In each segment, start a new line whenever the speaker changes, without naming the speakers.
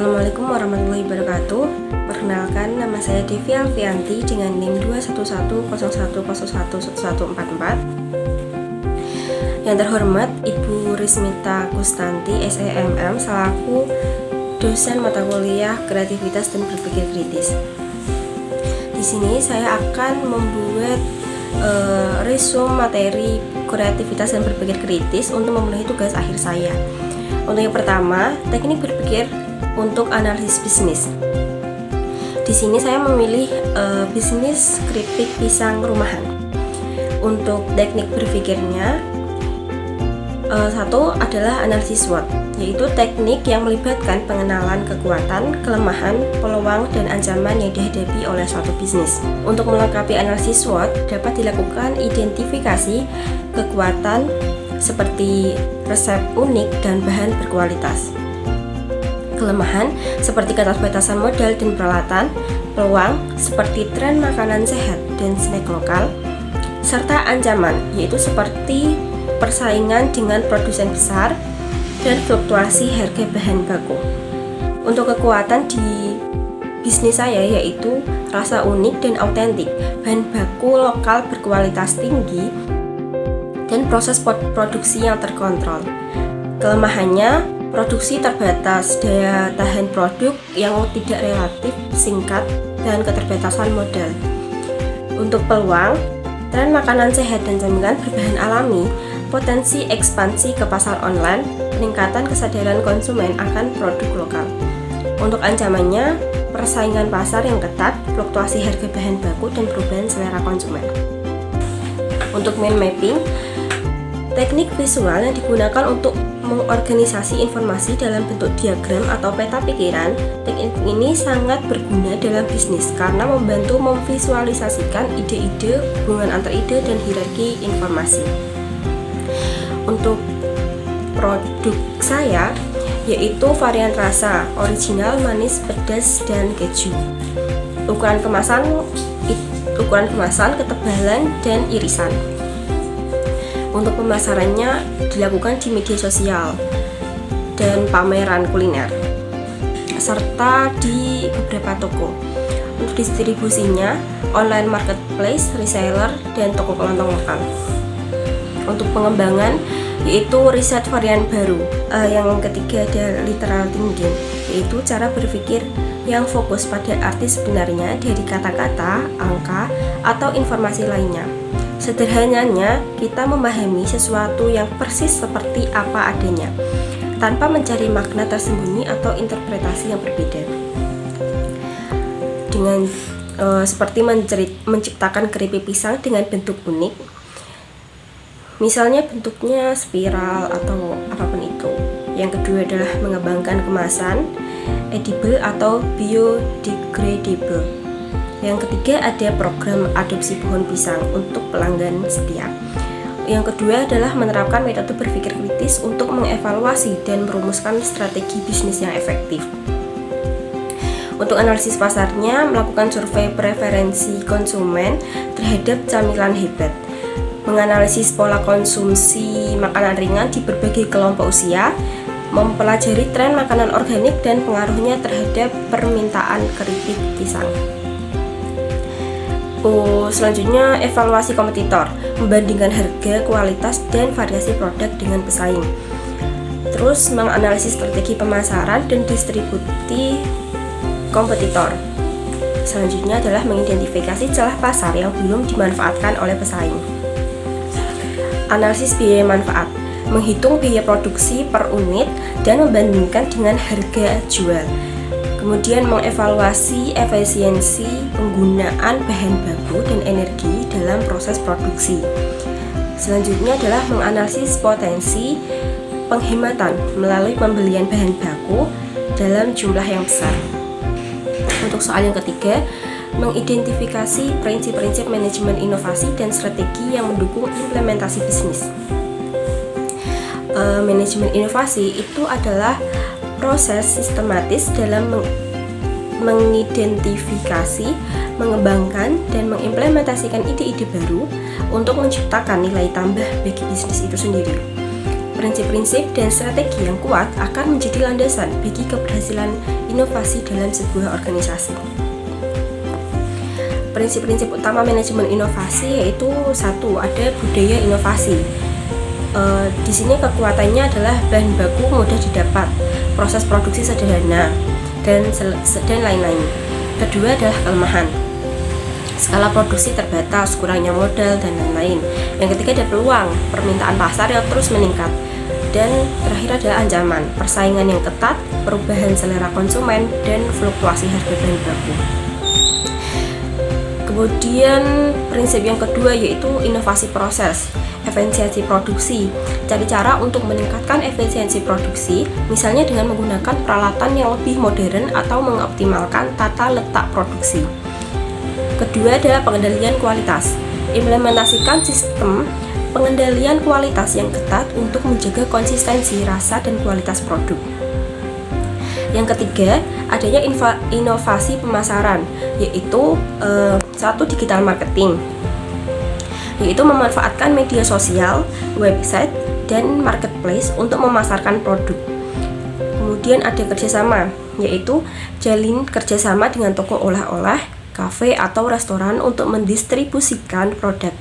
Assalamualaikum warahmatullahi wabarakatuh. Perkenalkan, nama saya Devi Alfianti dengan NIM 21101011144. Yang terhormat Ibu Rismita Kustanti, SEMM, selaku dosen mata kuliah Kreativitas dan Berpikir Kritis. Di sini saya akan membuat resume materi Kreativitas dan Berpikir Kritis untuk memenuhi tugas akhir saya. Untuk yang pertama, teknik berpikir untuk analisis bisnis. Di sini saya memilih bisnis keripik pisang rumahan. Untuk teknik berpikirnya, satu adalah analisis SWOT, yaitu teknik yang melibatkan pengenalan kekuatan, kelemahan, peluang, dan ancaman yang dihadapi oleh suatu bisnis. Untuk melengkapi analisis SWOT, dapat dilakukan identifikasi kekuatan seperti resep unik dan bahan berkualitas. Kelemahan seperti keterbatasan modal dan peralatan, peluang seperti tren makanan sehat dan snack lokal, serta ancaman yaitu seperti persaingan dengan produsen besar dan fluktuasi harga bahan baku. Untuk kekuatan di bisnis saya yaitu rasa unik dan autentik, bahan baku lokal berkualitas tinggi, dan proses produksi yang terkontrol. Kelemahannya, produksi terbatas, daya tahan produk yang tidak relatif singkat, dan keterbatasan modal. Untuk peluang, tren makanan sehat dan camilan berbahan alami, potensi ekspansi ke pasar online, peningkatan kesadaran konsumen akan produk lokal. Untuk ancamannya, persaingan pasar yang ketat, fluktuasi harga bahan baku, dan perubahan selera konsumen. Untuk mind mapping, teknik visual yang digunakan untuk mengorganisasi informasi dalam bentuk diagram atau peta pikiran. Teknik ini sangat berguna dalam bisnis karena membantu memvisualisasikan ide-ide, hubungan antar ide, dan hierarki informasi. Untuk produk saya yaitu varian rasa, original, manis, pedas, dan keju. Ukuran kemasan, ketebalan, dan irisan. Untuk pemasarannya dilakukan di media sosial dan pameran kuliner, serta di beberapa toko. Untuk distribusinya, online marketplace, reseller, dan toko kelontong lokal. Untuk pengembangan, yaitu riset varian baru. Yang ketiga ada literal thinking, yaitu cara berpikir yang fokus pada arti sebenarnya dari kata-kata, angka, atau informasi lainnya. Sederhananya, kita memahami sesuatu yang persis seperti apa adanya, tanpa mencari makna tersembunyi atau interpretasi yang berbeda. Dengan seperti menciptakan keripik pisang dengan bentuk unik, misalnya bentuknya spiral atau apapun itu. Yang kedua adalah mengembangkan kemasan edible atau biodegradable. Yang ketiga ada program adopsi pohon pisang untuk pelanggan setia. Yang kedua adalah menerapkan metode berpikir kritis untuk mengevaluasi dan merumuskan strategi bisnis yang efektif. Untuk analisis pasarnya, melakukan survei preferensi konsumen terhadap camilan hebat, menganalisis pola konsumsi makanan ringan di berbagai kelompok usia, mempelajari tren makanan organik dan pengaruhnya terhadap permintaan keripik pisang. Selanjutnya, evaluasi kompetitor, membandingkan harga, kualitas, dan variasi produk dengan pesaing. Terus, menganalisis strategi pemasaran dan distribusi kompetitor. Selanjutnya adalah mengidentifikasi celah pasar yang belum dimanfaatkan oleh pesaing. Analisis biaya manfaat, menghitung biaya produksi per unit dan membandingkan dengan harga jual. Kemudian mengevaluasi efisiensi penggunaan bahan baku dan energi dalam proses produksi. Selanjutnya adalah menganalisis potensi penghematan melalui pembelian bahan baku dalam jumlah yang besar. Untuk soal yang ketiga, mengidentifikasi prinsip-prinsip manajemen inovasi dan strategi yang mendukung implementasi bisnis. Manajemen inovasi itu adalah proses sistematis dalam mengidentifikasi, mengembangkan, dan mengimplementasikan ide-ide baru untuk menciptakan nilai tambah bagi bisnis itu sendiri. Prinsip-prinsip dan strategi yang kuat akan menjadi landasan bagi keberhasilan inovasi dalam sebuah organisasi. Prinsip-prinsip utama manajemen inovasi yaitu satu, ada budaya inovasi. Di sini kekuatannya adalah bahan baku mudah didapat, proses produksi sederhana, dan lain-lain. Kedua adalah kelemahan, skala produksi terbatas, kurangnya modal, dan lain-lain. Yang ketiga ada peluang, permintaan pasar yang terus meningkat. Dan terakhir adalah ancaman, persaingan yang ketat, perubahan selera konsumen, dan fluktuasi harga bahan baku. Kemudian prinsip yang kedua yaitu inovasi proses, efisiensi produksi. Cari cara untuk meningkatkan efisiensi produksi, misalnya dengan menggunakan peralatan yang lebih modern atau mengoptimalkan tata letak produksi. Kedua adalah pengendalian kualitas. Implementasikan sistem pengendalian kualitas yang ketat untuk menjaga konsistensi rasa dan kualitas produk. Yang ketiga, adanya inovasi pemasaran, yaitu satu, digital marketing, yaitu memanfaatkan media sosial, website, dan marketplace untuk memasarkan produk. Kemudian ada kerjasama, yaitu jalin kerjasama dengan toko oleh-oleh, kafe, atau restoran untuk mendistribusikan produk.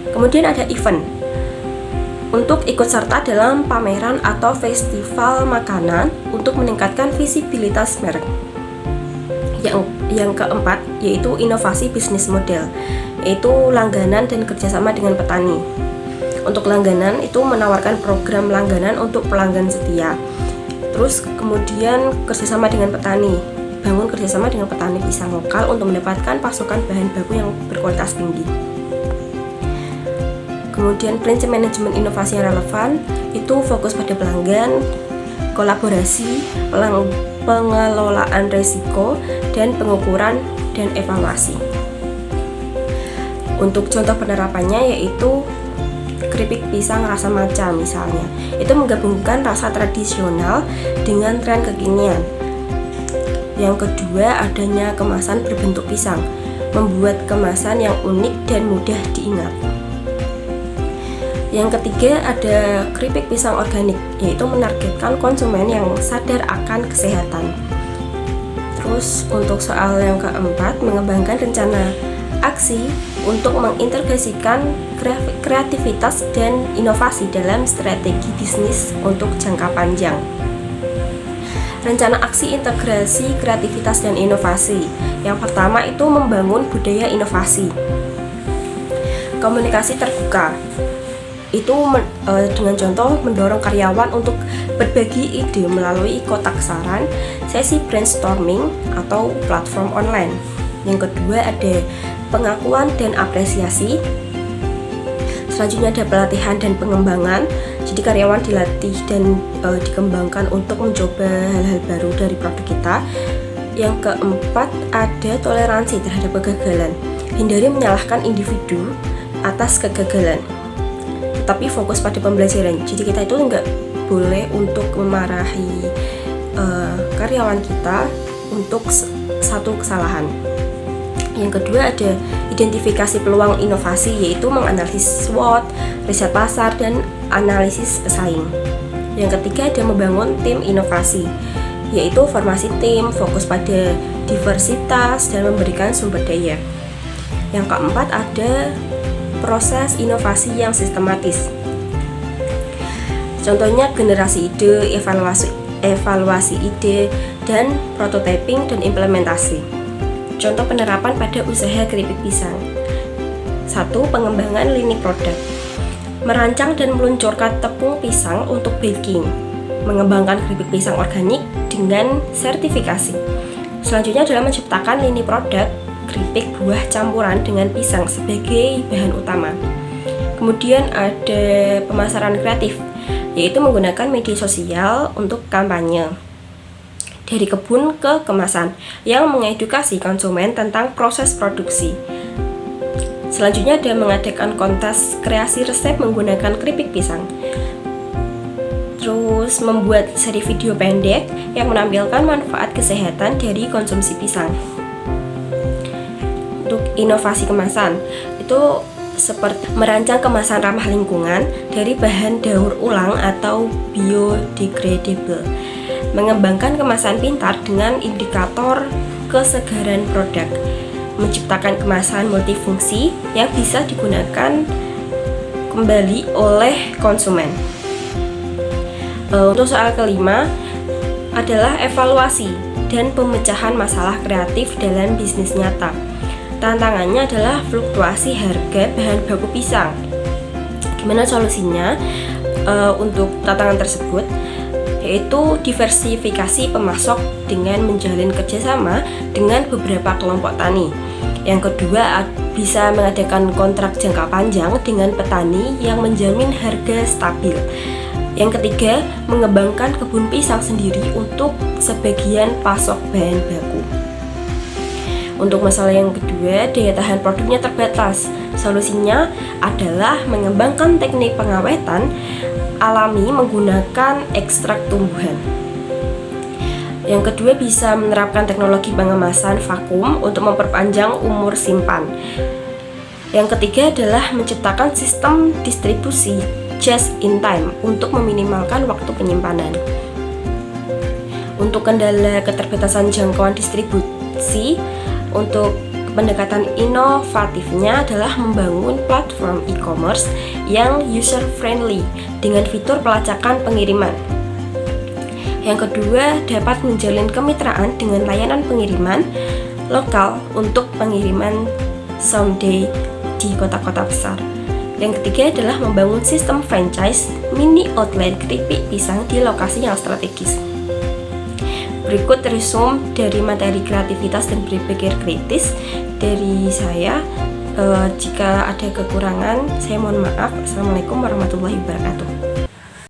Kemudian ada event, untuk ikut serta dalam pameran atau festival makanan untuk meningkatkan visibilitas merek. Yang keempat yaitu inovasi bisnis model, yaitu langganan dan kerjasama dengan petani. Untuk langganan itu menawarkan program langganan untuk pelanggan setia. Terus kemudian kerjasama dengan petani, bangun kerjasama dengan petani pisang lokal untuk mendapatkan pasokan bahan baku yang berkualitas tinggi. Kemudian prinsip manajemen inovasi yang relevan itu fokus pada pelanggan, kolaborasi, pengelolaan risiko, dan pengukuran dan evaluasi. Untuk contoh penerapannya yaitu keripik pisang rasa matcha misalnya. Itu menggabungkan rasa tradisional dengan tren kekinian. Yang kedua, adanya kemasan berbentuk pisang, membuat kemasan yang unik dan mudah diingat. Yang ketiga ada keripik pisang organik, yaitu menargetkan konsumen yang sadar akan kesehatan. Terus untuk soal yang keempat, mengembangkan rencana aksi untuk mengintegrasikan kreativitas dan inovasi dalam strategi bisnis untuk jangka panjang. Rencana aksi integrasi kreativitas dan inovasi. Yang pertama itu membangun budaya inovasi. Komunikasi terbuka. Itu dengan contoh mendorong karyawan untuk berbagi ide melalui kotak saran, sesi brainstorming, atau platform online. Yang kedua ada pengakuan dan apresiasi. Selanjutnya ada pelatihan dan pengembangan. Jadi karyawan dilatih dan dikembangkan untuk mencoba hal-hal baru dari produk kita. Yang keempat ada toleransi terhadap kegagalan. Hindari menyalahkan individu atas kegagalan, tapi fokus pada pembelajaran. Jadi kita itu nggak boleh untuk memarahi karyawan kita untuk satu kesalahan. Yang kedua ada identifikasi peluang inovasi, yaitu menganalisis SWOT, riset pasar, dan analisis pesaing. Yang ketiga ada membangun tim inovasi, yaitu formasi tim, fokus pada diversitas, dan memberikan sumber daya. Yang keempat ada proses inovasi yang sistematis. Contohnya generasi ide, evaluasi ide, dan prototyping dan implementasi. Contoh penerapan pada usaha keripik pisang. 1. Pengembangan lini produk. Merancang dan meluncurkan tepung pisang untuk baking. Mengembangkan keripik pisang organik dengan sertifikasi. Selanjutnya adalah menciptakan lini produk keripik buah campuran dengan pisang sebagai bahan utama. Kemudian ada pemasaran kreatif, yaitu menggunakan media sosial untuk kampanye. Dari kebun ke kemasan, yang mengedukasi konsumen tentang proses produksi. Selanjutnya ada mengadakan kontes kreasi resep menggunakan keripik pisang. Terus membuat seri video pendek yang menampilkan manfaat kesehatan dari konsumsi pisang. Untuk inovasi kemasan, itu seperti merancang kemasan ramah lingkungan dari bahan daur ulang atau biodegradable, mengembangkan kemasan pintar dengan indikator kesegaran produk, menciptakan kemasan multifungsi yang bisa digunakan kembali oleh konsumen. Untuk soal kelima adalah evaluasi dan pemecahan masalah kreatif dalam bisnis nyata. Tantangannya adalah fluktuasi harga bahan baku pisang. Gimana solusinya untuk tantangan tersebut? Yaitu diversifikasi pemasok dengan menjalin kerjasama dengan beberapa kelompok tani. Yang kedua, bisa mengadakan kontrak jangka panjang dengan petani yang menjamin harga stabil. Yang ketiga, mengembangkan kebun pisang sendiri untuk sebagian pasok bahan baku. Untuk masalah yang kedua, daya tahan produknya terbatas. Solusinya adalah mengembangkan teknik pengawetan alami menggunakan ekstrak tumbuhan. Yang kedua, bisa menerapkan teknologi pengemasan vakum untuk memperpanjang umur simpan. Yang ketiga adalah menciptakan sistem distribusi just in time untuk meminimalkan waktu penyimpanan. Untuk kendala keterbatasan jangkauan distribusi, untuk pendekatan inovatifnya adalah membangun platform e-commerce yang user friendly dengan fitur pelacakan pengiriman. Yang kedua, dapat menjalin kemitraan dengan layanan pengiriman lokal untuk pengiriman someday di kota-kota besar. Yang ketiga adalah membangun sistem franchise mini outlet keripik pisang di lokasi yang strategis. Berikut resume dari materi kreativitas dan berpikir kritis dari saya. Jika ada kekurangan, saya mohon maaf. Assalamualaikum warahmatullahi wabarakatuh.